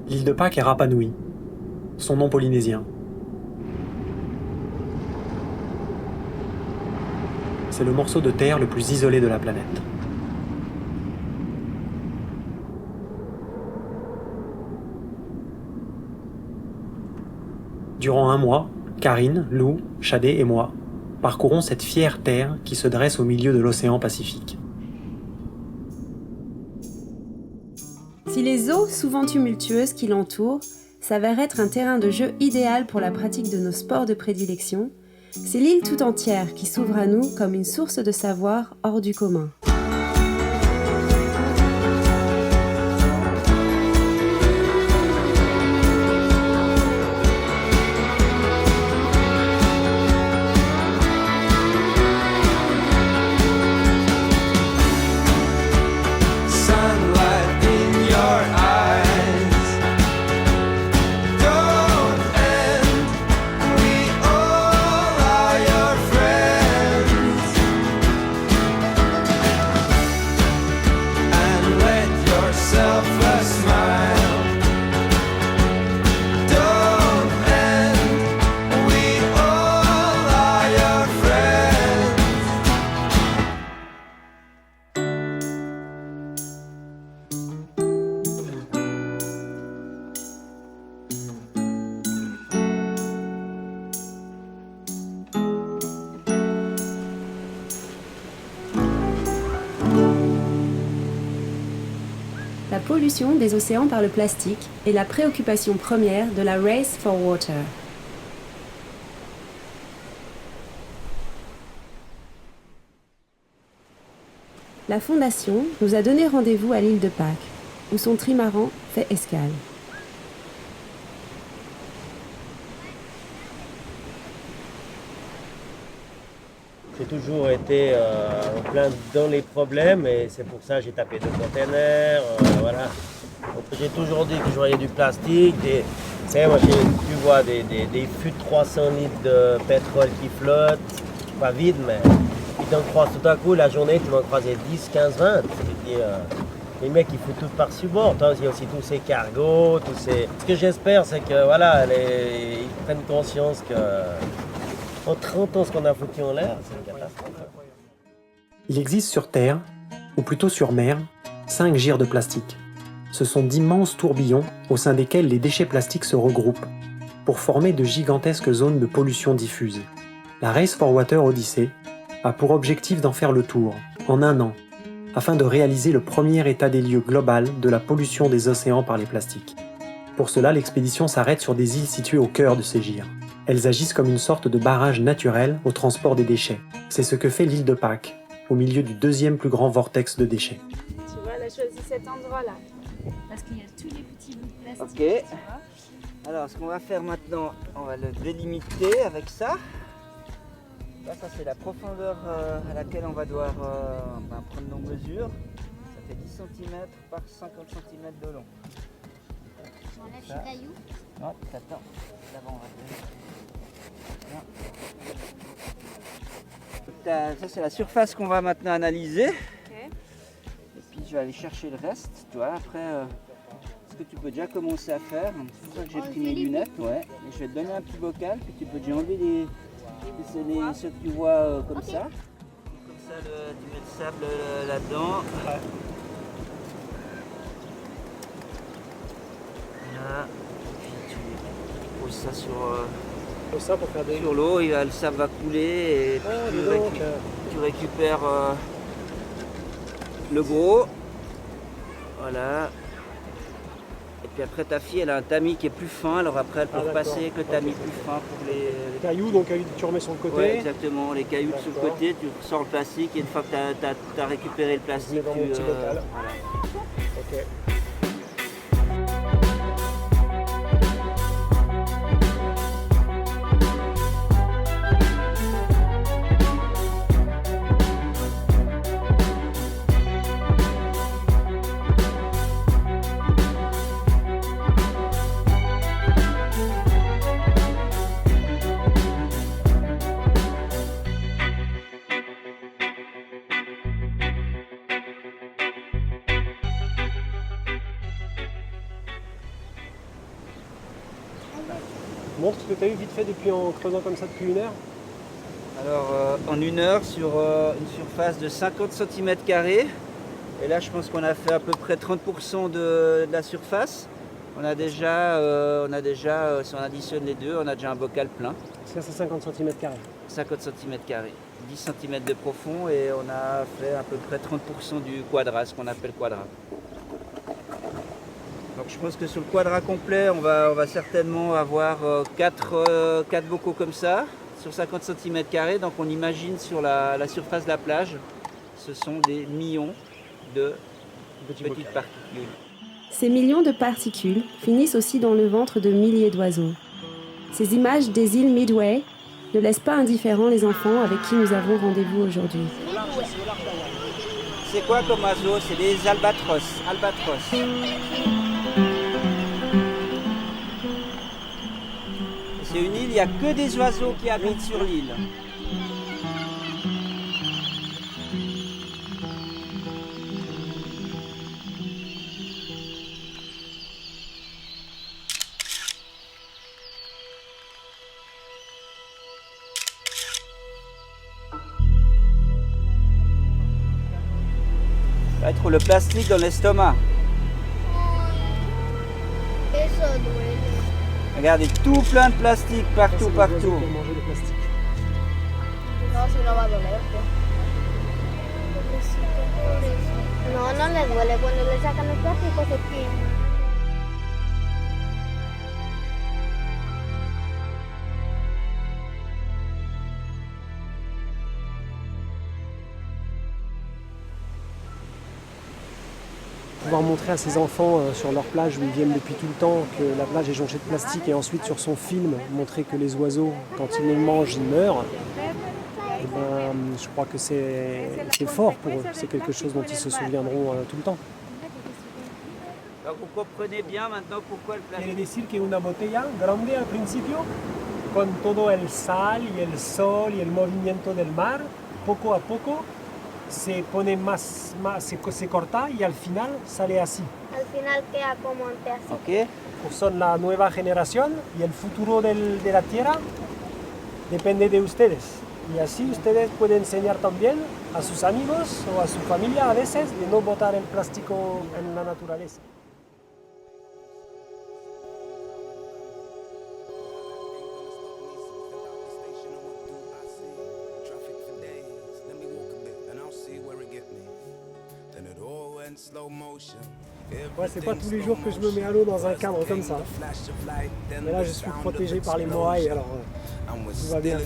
L'île de Pâques est Rapa Nui, son nom polynésien. C'est le morceau de terre le plus isolé de la planète. Durant un mois, Karine, Lou, Shadé et moi parcourons cette fière terre qui se dresse au milieu de l'océan Pacifique. Si les eaux, souvent tumultueuses qui l'entourent, s'avèrent être un terrain de jeu idéal pour la pratique de nos sports de prédilection, c'est l'île tout entière qui s'ouvre à nous comme une source de savoir hors du commun. La pollution des océans par le plastique est la préoccupation première de la Race for Water. La Fondation nous a donné rendez-vous à l'île de Pâques, où son trimaran fait escale. J'ai toujours été en plein dans les problèmes et c'est pour ça que j'ai tapé de containers, voilà. Donc, j'ai toujours dit que je voyais du plastique, moi tu vois des fûts de 300 litres de pétrole qui flottent, pas vide mais puis t'en croises tout à coup la journée tu vas en croiser 10, 15, 20. Les mecs ils foutent tout par-dessus bord, il y a aussi tous ces cargos, Ce que j'espère c'est que voilà, ils prennent conscience que en 30 ans, ce qu'on a foutu en l'air, c'est une catastrophe. Il existe sur Terre, ou plutôt sur mer, 5 gyres de plastique. Ce sont d'immenses tourbillons au sein desquels les déchets plastiques se regroupent pour former de gigantesques zones de pollution diffuse. La Race for Water Odyssey a pour objectif d'en faire le tour, en un an, afin de réaliser le premier état des lieux global de la pollution des océans par les plastiques. Pour cela, l'expédition s'arrête sur des îles situées au cœur de ces gyres. Elles agissent comme une sorte de barrage naturel au transport des déchets. C'est ce que fait l'île de Pâques, au milieu du deuxième plus grand vortex de déchets. Tu vois, elle a choisi cet endroit-là, parce qu'il y a tous les petits bouts de plastique. Ok. Alors, ce qu'on va faire maintenant, on va le délimiter avec ça. Là, ça c'est la profondeur à laquelle on va devoir prendre nos mesures. Ça fait 10 cm par 50 cm de long. J'enlève ce caillou. Non, attends. D'abord, on va faire. Ça c'est la surface qu'on va maintenant analyser. Okay. Et puis je vais aller chercher le reste. Tu vois, après, ce que tu peux déjà commencer à faire. C'est pour ça que j'ai pris mes lunettes. Ouais. Et je vais te donner un petit bocal. Puis tu peux déjà enlever ceux que tu vois comme ça. Comme ça, tu mets le sable là-dedans. Voilà. Puis tu poses ça sur pour faire des... sur l'eau, le sable va couler et puis tu récupères le gros. Voilà. Et puis après ta fille elle a un tamis qui est plus fin, alors après elle peut repasser avec le tamis plus fin pour les cailloux, donc tu remets sur le côté. Ouais, exactement, les cailloux sur le côté, tu sors le plastique et une fois que tu as récupéré le plastique, voilà. Okay. montre ce que tu as eu vite fait en creusant comme ça depuis 1 heure. Alors en 1 heure sur une surface de 50 cm², et là je pense qu'on a fait à peu près 30% de la surface. On a déjà, si on additionne les deux, on a déjà un bocal plein. Ça c'est 50 cm². 50 cm², 10 cm de profond, et on a fait à peu près 30% du quadra, ce qu'on appelle quadra. Donc je pense que sur le quadra complet, on va certainement avoir 4 bocaux comme ça, sur 50 cm². Donc on imagine sur la surface de la plage, ce sont des millions de petites particules. Ces millions de particules finissent aussi dans le ventre de milliers d'oiseaux. Ces images des îles Midway ne laissent pas indifférents les enfants avec qui nous avons rendez-vous aujourd'hui. C'est quoi comme oiseau? C'est des albatros. C'est une île, il n'y a que des oiseaux qui habitent sur l'île. Ça va être le plastique dans l'estomac. Regardez, tout plein de plastique partout. Manger le plastique. No, no le duele. Cuando le sacan el plástico se quema. Pouvoir montrer à ses enfants sur leur plage où ils viennent depuis tout le temps que la plage est jonchée de plastique, et ensuite sur son film montrer que les oiseaux, quand ils les mangent, ils meurent. Et je crois que c'est fort pour eux, c'est quelque chose dont ils se souviendront tout le temps. Donc vous comprenez bien maintenant pourquoi le plastique... Quiere decir que una botella grande al principio, con todo el sal y el sol y el movimiento del mar, poco a poco se pone se corta y al final sale así. Al final queda como un pedacito. Ok. Son la nueva generación y el futuro de la tierra depende de ustedes. Y así ustedes pueden enseñar también a sus amigos o a su familia a veces de no botar el plástico en la naturaleza. Ouais, c'est pas tous les jours que je me mets à l'eau dans un cadre comme ça. Mais là, je suis protégé par les moailles, alors tout va bien.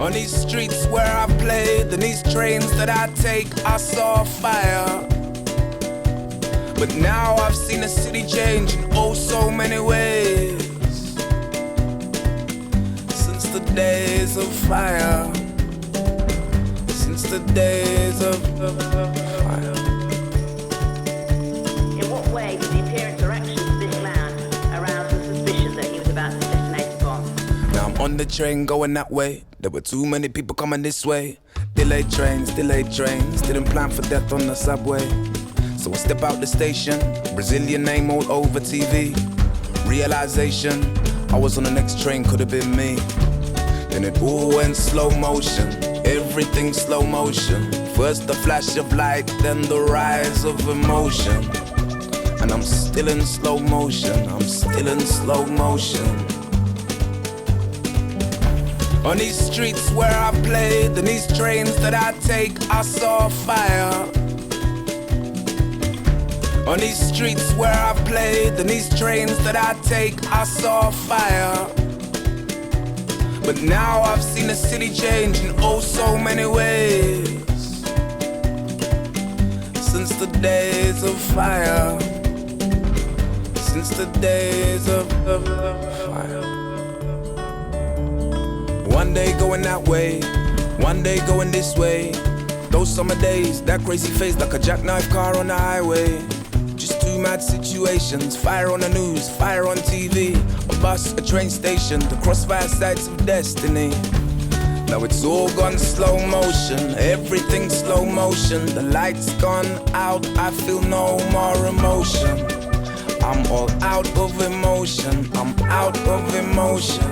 On these streets where I played, and these trains that I take, I saw fire. But now I've seen the city change in oh so many ways. Since the days of fire. The days of fire. In what way did the appearance or actions of this man arouse the suspicion that he was about to detonate a bomb? Now I'm on the train going that way. There were too many people coming this way. Delayed trains, didn't plan for death on the subway. So I step out the station, Brazilian name all over TV. Realization, I was on the next train, could have been me. Then it all went slow motion. Everything slow motion. First the flash of light, then the rise of emotion. And I'm still in slow motion, I'm still in slow motion. On these streets where I played, and these trains that I take, I saw fire. On these streets where I played, and these trains that I take, I saw fire. But now I've seen the city change in oh so many ways. Since the days of fire. Since the days of fire. One day going that way, one day going this way. Those summer days, that crazy face like a jackknife car on the highway. Just two mad situations, fire on the news, fire on TV. A bus, a train station, the crossfire sights of destiny. Now it's all gone slow motion, everything slow motion. The lights gone out, I feel no more emotion. I'm all out of emotion, I'm out of emotion.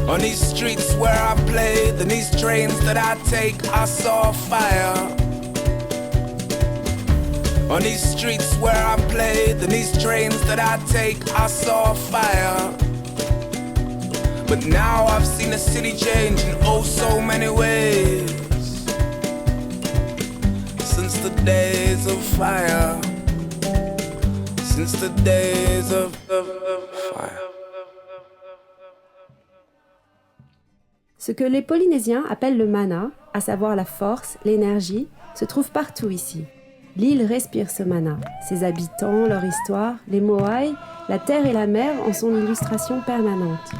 On these streets where I played, and these trains that I take, I saw fire. On these streets where I played, and these trains that I take, I saw fire. But now I've seen the city change in oh so many ways. Since the days of fire, since the days of fire. Ce que les Polynésiens appellent le mana, à savoir la force, l'énergie, se trouve partout ici. L'île respire ce mana. Ses habitants, leur histoire, les moai, la terre et la mer en sont l'illustration permanente.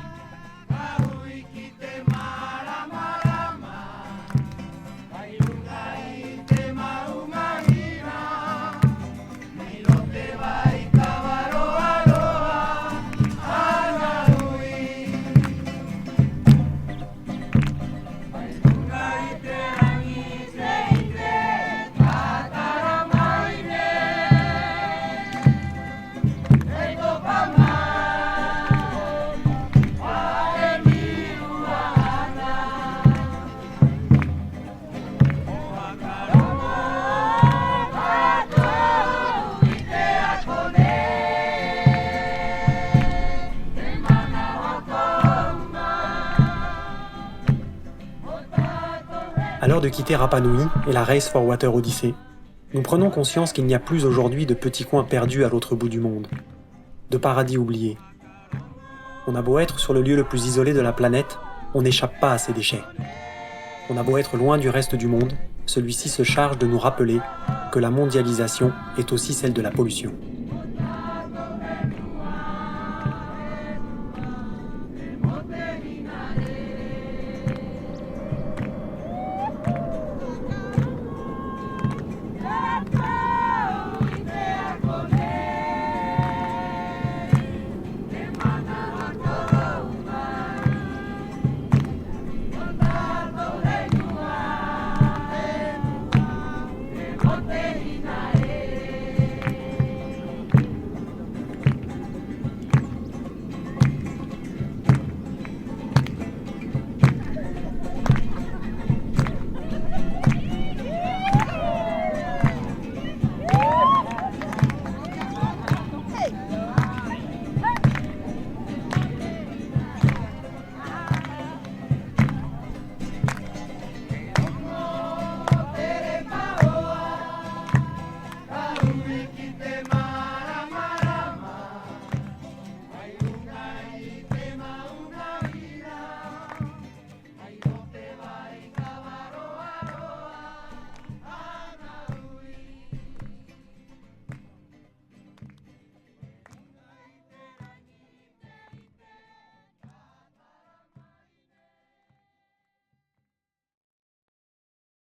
À l'heure de quitter Rapa Nui et la Race for Water Odyssey, nous prenons conscience qu'il n'y a plus aujourd'hui de petits coins perdus à l'autre bout du monde, de paradis oubliés. On a beau être sur le lieu le plus isolé de la planète, on n'échappe pas à ces déchets. On a beau être loin du reste du monde, celui-ci se charge de nous rappeler que la mondialisation est aussi celle de la pollution.